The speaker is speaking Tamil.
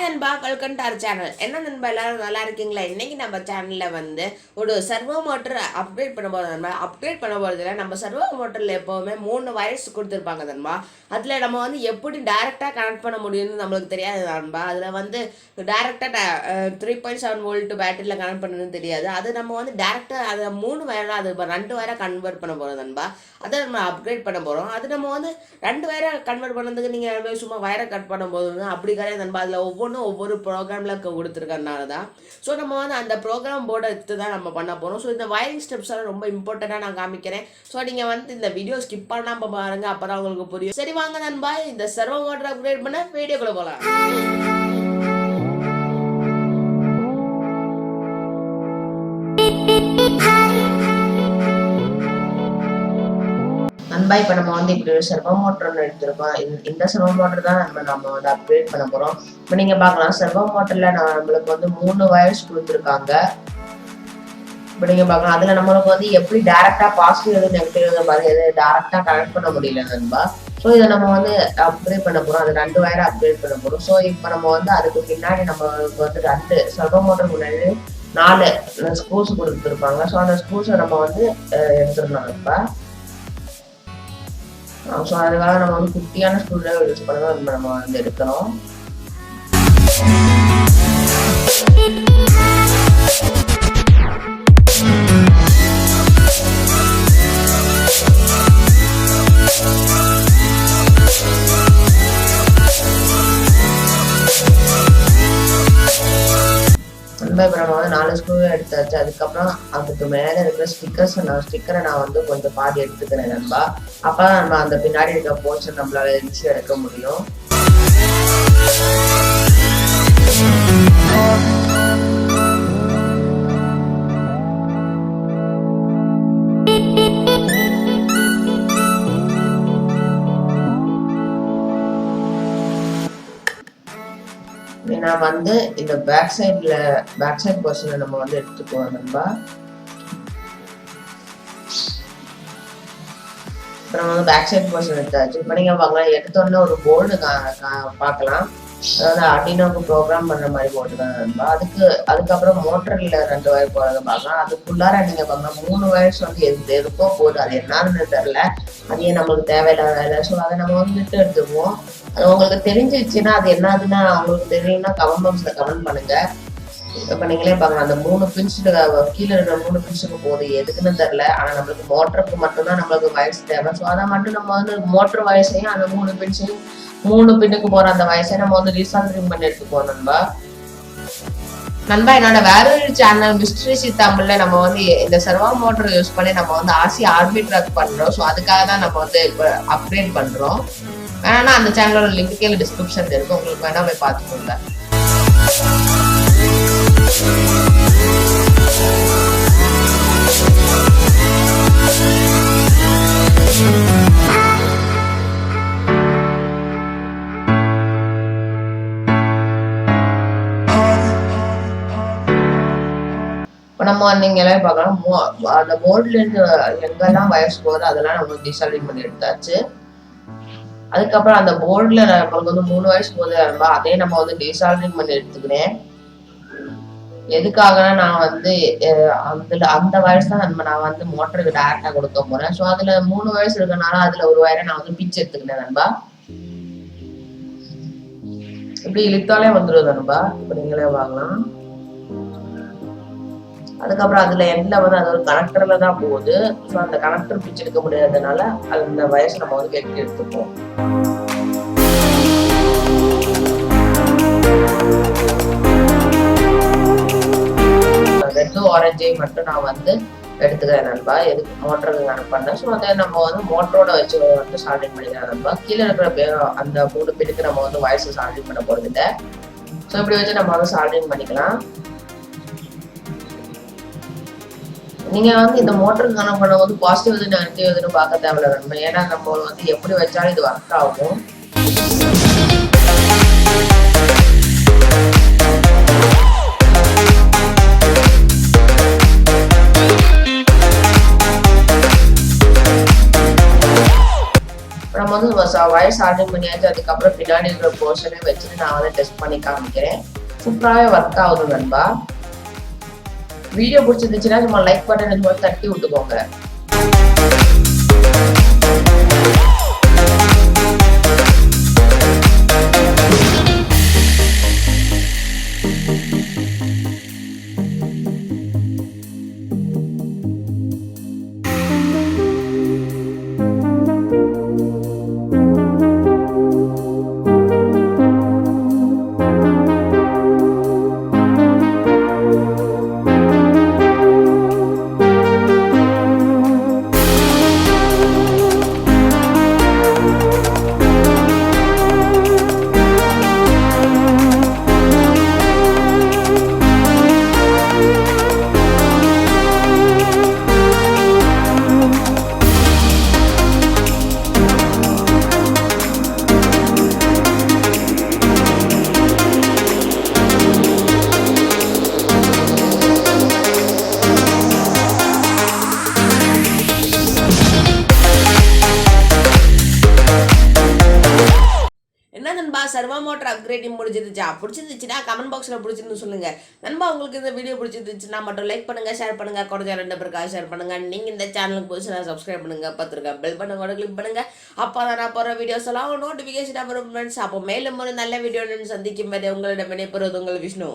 நண்பா, வெல்கம் டு அவர் சேனல். என்ன நண்பா எல்லாரும் நல்லா இருக்கீங்களா? இன்னைக்கு நம்ம சேனல்ல ஒரு சர்வோ மோட்டர் அப்டேட் பண்ண போகிறோம் நண்பா. அப்டேட் பண்ண போகிறதுல நம்ம சர்வோ மோட்டரில் எப்போவுமே 3 வயர்ஸ் கொடுத்துருப்பாங்க நண்பா. அதில் நம்ம எப்படி டேரெக்டாக கனெக்ட் பண்ண முடியும்னு நம்மளுக்கு தெரியாது நண்பா. அதில் டேரெக்டாக 3.7 வோல்ட் பேட்டரியில் கனெக்ட் பண்ணணும்னு தெரியாது. அது நம்ம டேரெக்டாக அதை 3 வயராக அது 2 வயராக கன்வெர்ட் பண்ண போகிறோம் நண்பா. அதை நம்ம அப்கிரேட் பண்ண போகிறோம். அது நம்ம 2 வயரை கன்வெர்ட் பண்ணதுக்கு நீங்கள் சும்மா வயரை கட் பண்ணும்போது அப்படி கிடையாது நண்பா. அதில் ஒவ்வொன்றும் ஒவ்வொரு ப்ரோக்ராமில் கொடுத்துருக்கறனால தான். ஸோ நம்ம அந்த ப்ரோக்ராம் போர்டை எடுத்து தான் நம்ம பண்ண போகிறோம். ஸோ இந்த வயரிங் ஸ்டெப்ஸ் எல்லாம் ரொம்ப இம்பார்ட்டண்ட்டாக நான் காமிக்கிறேன். ஸோ நீங்கள் இந்த வீடியோ ஸ்கிப் பண்ணாமல் பாருங்கள், அப்போ தான் உங்களுக்கு புரியும். சரி வாங்க நண்பா, இந்த சர்வோ மோட்டர் அப்கிரேட் பண்ண வீடியோக்குள்ளே போகலாம். நண்பா, இப்போ நம்ம இப்படி ஒரு சர்வோ மோட்டர் ஒன்று எடுத்திருக்கோம். இந்த சர்வோ மோட்டர் தான் நம்ம அப்கிரேட் பண்ண போகிறோம். இப்போ நீங்கள் பார்க்கலாம், சர்வோ மோட்டரில் நம்மளுக்கு 3 வயர்ஸ் கொடுத்துருக்காங்க. இப்போ நீங்கள் பார்க்கலாம், அதில் நம்மளுக்கு எப்படி டேரெக்டாக பாசிட்டிவ் எது நெகட்டிவ் எது பாருங்க, எது டேரெக்டாக கனெக்ட் பண்ண முடியல நண்பா. ஸோ இதை நம்ம அப்கிரேட் பண்ண போகிறோம். அது 2 வயரை அப்கிரேட் பண்ண போகிறோம். ஸோ இப்போ நம்ம அதுக்கு பின்னாடி நம்மளுக்கு 2 சர்வோ மோட்டர் முன்னாடி 4 ஸ்க்ரூஸ் கொடுத்துருப்பாங்க. ஸோ அந்த ஸ்க்ரூஸை நம்ம எடுத்துடணும் நண்பா. ஸோ அதுக்காக நம்ம குட்டியான ஸ்க்ரூ யூஸ் பண்ணதான் நம்ம எடுக்கணும். இப்போ நம்ம 4 ஸ்க்ரூ எடுத்தாச்சு. அதுக்கப்புறம் அதுக்கு மேலே இருக்கிற ஸ்டிக்கரை நான் கொஞ்சம் பாதி எடுத்துக்கிறேன் நண்பா. அப்போ நம்ம அந்த பின்னாடி இருக்கிற போர்ஷன் நம்மளால ஈஸியாக எடுக்க முடியும். நான் இந்த பேக் சைட் போர்ஷனை நம்ம எடுத்துக்குவோம் நண்பா. இப்போ நம்ம பேக் சைட் போர்ஷன் எடுத்தாச்சு. இப்போ நீங்கள் பார்க்கலாம், எடுத்தோடனே ஒரு போர்டு பார்க்கலாம். அதாவது ஆர்டினோக்கு ப்ரோக்ராம் பண்ணுற மாதிரி போர்டு தான் நண்பா. அதுக்கப்புறம் மோட்டரில் 2 வயர் போகிறத பார்க்கலாம். அதுக்குள்ளார நீங்கள் பார்க்கலாம் 3 வயர்ஸ் எதுக்கோ போகுது. அது என்னன்னு தெரில, அது நம்மளுக்கு தேவையில்லாத வேலை. ஸோ அதை நம்ம எடுத்துக்குவோம். அது உங்களுக்கு தெரிஞ்சிச்சுன்னா, அது என்னதுன்னா உங்களுக்கு தெரியும்னா கமெண்ட் பாக்ஸில் கமெண்ட் பண்ணுங்க. இப்போ நீங்களே பார்க்கலாம், அந்த 3 பின்ஸுக்கு கீழே இருக்கிற 3 பின்ஸுக்கு போகுது, எதுக்குன்னு தெரில. ஆனால் நம்மளுக்கு மோட்டருக்கு மட்டும்தான் நம்மளுக்கு வயசு தேவை. ஸோ அதை மட்டும் நம்ம மோட்டர் வயசையும் அந்த 3 பின்ஸையும் 3 பின்னுக்கு போகிற அந்த வயசை நம்ம ரீசால்டரிங் பண்ணி எடுத்துக்குவோம் நண்பா. என்னோட வேற ஒரு சேனல் மிஸ்ட்ரி தமிழ்ல நம்ம இந்த சர்வோ மோட்டர் யூஸ் பண்ணி நம்ம ஆர்சி ஆர்பிட்ராக் பண்றோம். ஸோ அதுக்காக தான் நம்ம இப்போ அப்கிரேட் பண்றோம். வேணா அந்த சேனலோட லிங்க் கீழே டிஸ்கிரிப்ஷன்ல இருக்கு, உங்களுக்கு வேணா போய் பார்த்துக்கோங்க. இப்போ நம்ம நீங்களே பார்க்கலாம், அந்த போர்ட்ல இருந்து எங்கெல்லாம் வயர்ஸ் போகுது அதெல்லாம் நம்ம டீசால்டிங் பண்ணி எடுத்தாச்சு. அதுக்கப்புறம் அந்த போர்டில் நம்மளுக்கு 3 வயசு போகுது நண்பா. அதே நம்ம டீசால்டரிங் பண்ணி எடுத்துக்கிறேன். எதுக்காகனா நான் அந்த வயசு தான் நான் மோட்டருக்கு டேரக்டா கொடுக்க போறேன். ஸோ அதுல 3 வயசு இருக்கனால அதுல ஒரு வயரை நான் பிச்சு எடுத்துக்கிட்டேன் நண்பா. இப்படி இழுத்தாலே வந்துடும் நண்பா. இப்ப நீங்களே வாங்கலாம். அதுக்கப்புறம் அதுல எண்ட்ல அது ஒரு கனெக்டர்ல தான் போகுது. ஸோ அந்த கனெக்டர் பிச்சு எடுக்க முடியாததுனால அந்த வயசை நம்ம வெட்டி எடுத்துப்போம். ரெண்டும் ஆரஞ்சையும் மட்டும் நான் எடுத்துக்கிறேன் நண்பா. எதுக்கு மோட்டருக்கு கனெக்ட் பண்ணேன். ஸோ அதை நம்ம மோட்டரோட வச்சு சால்டிங் பண்ணிக்கிறேன் நண்பா. கீழே இருக்கிற அந்த 3 பின்னுக்கு நம்ம வயசு சால்டிங் பண்ண போறது இல்லை. ஸோ இப்படி வச்சு நம்ம சால்டிங் பண்ணிக்கலாம். நீங்க இந்த மோட்டருக்கு கனெக்ட் பண்ண பாசிட்டிவ் எது நெகட்டிவ் எதுன்னு பார்க்க தேவையில்ல நண்பா. ஏன்னா நம்ம எப்படி வச்சாலும் இது ஒர்க் ஆகும். நம்ம வயர் சார்ஜிங் பண்ணியாச்சு. அதுக்கப்புறம் பின்னாடி இருக்கிற போர்ஷனை வச்சுட்டு நான் வந்து டெஸ்ட் பண்ணி காமிக்கிறேன். சூப்பராகவே ஒர்க் ஆகுது நண்பா. வீடியோ பிடிச்சிருந்துச்சுன்னா சும்மா லைக் பட்டன் தட்டி விட்டுக்கோங்க. என்ன நண்பா சர்வோ மோட்டர் அப்கிரேடிங் பிடிச்சிருந்துச்சா? பிடிச்சிருந்துச்சுன்னா கமெண்ட் பாக்ஸில் பிடிச்சிருந்து சொல்லுங்க நண்பா. உங்களுக்கு இந்த வீடியோ பிடிச்சிருந்துச்சுன்னா மட்டும் லைக் பண்ணுங்க, ஷேர் பண்ணுங்க, குறைஞ்ச 2 பேருக்காக ஷேர் பண்ணுங்க. நீங்க இந்த சேனலுக்கு புதுசுனா சப்ஸ்கிரைப் பண்ணுங்க, பார்த்துருங்க பெல் பட்டன் கிளிக் பண்ணுங்க. அப்போ தான் நான் போகிற வீடியோஸ் எல்லாம் நோட்டிஃபிகேஷன் வரும் ஃப்ரெண்ட்ஸ். அப்போ மேலும் ஒரு நல்ல வீடியோ சந்திக்கும் வரை உங்களிடம் விடைபெறுவது உங்கள் விஷ்ணு.